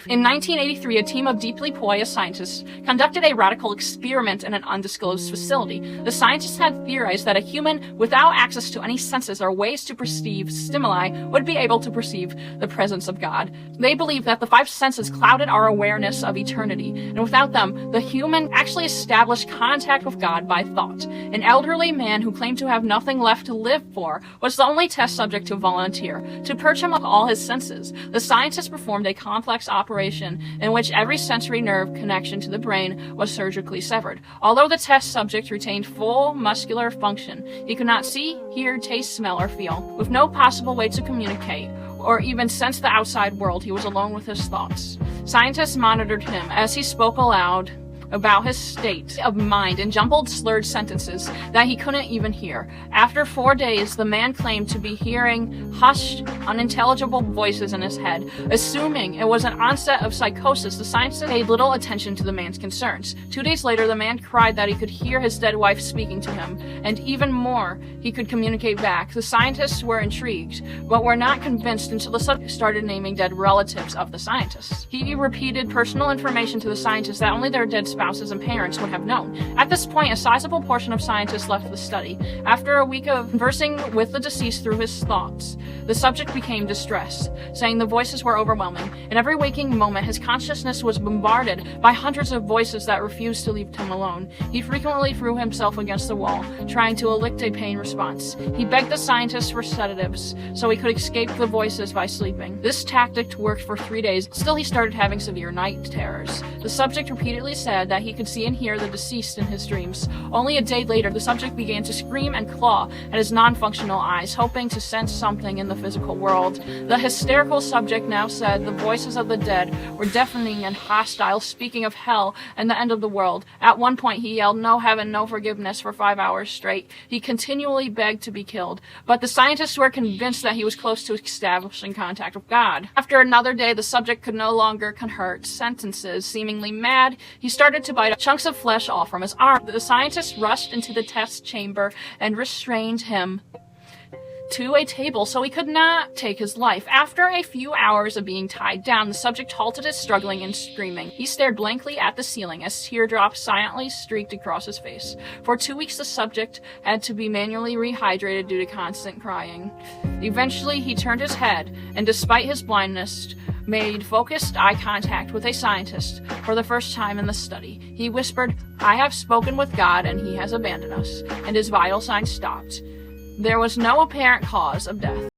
In 1983, a team of deeply pious scientists conducted a radical experiment in an undisclosed facility. The scientists had theorized that a human without access to any senses or ways to perceive stimuli would be able to perceive the presence of God. They believed that the five senses clouded our awareness of eternity, and without them, the human actually established contact with God by thought. An elderly man who claimed to have nothing left to live for was the only test subject to volunteer. To purge him of all his senses, the scientists performed a complex operation in which every sensory nerve connection to the brain was surgically severed. Although the test subject retained full muscular function, he could not see, hear, taste, smell, or feel. With no possible way to communicate or even sense the outside world, he was alone with his thoughts. Scientists monitored him as he spoke aloud about his state of mind in jumbled, slurred sentences that he couldn't even hear. After 4 days, the man claimed to be hearing hushed, unintelligible voices in his head. Assuming it was an onset of psychosis, the scientists paid little attention to the man's concerns. 2 days later, the man cried that he could hear his dead wife speaking to him, and even more, he could communicate back. The scientists were intrigued, but were not convinced until the subject started naming dead relatives of the scientists. He repeated personal information to the scientists that only their dead spouses and parents would have known. At this point, a sizable portion of scientists left the study. After a week of conversing with the deceased through his thoughts, the subject became distressed, saying the voices were overwhelming. In every waking moment, his consciousness was bombarded by hundreds of voices that refused to leave him alone. He frequently threw himself against the wall, trying to elicit a pain response. He begged the scientists for sedatives so he could escape the voices by sleeping. This tactic worked for 3 days. Still, he started having severe night terrors. The subject repeatedly said that he could see and hear the deceased in his dreams. Only a day later, the subject began to scream and claw at his non-functional eyes, hoping to sense something in the physical world. The hysterical subject now said the voices of the dead were deafening and hostile, speaking of hell and the end of the world. At one point, he yelled, "No heaven, no forgiveness," for 5 hours straight. He continually begged to be killed, but the scientists were convinced that he was close to establishing contact with God. After another day, the subject could no longer convert sentences. Seemingly mad, he started to bite chunks of flesh off from his arm. The scientists rushed into the test chamber and restrained him to a table so he could not take his life. After a few hours of being tied down, the subject halted his struggling and screaming. He stared blankly at the ceiling as teardrops silently streaked across his face. For 2 weeks, the subject had to be manually rehydrated due to constant crying. Eventually, he turned his head, and despite his blindness, made focused eye contact with a scientist for the first time in the study. He whispered, "I have spoken with God and he has abandoned us," and his vital signs stopped. There was no apparent cause of death.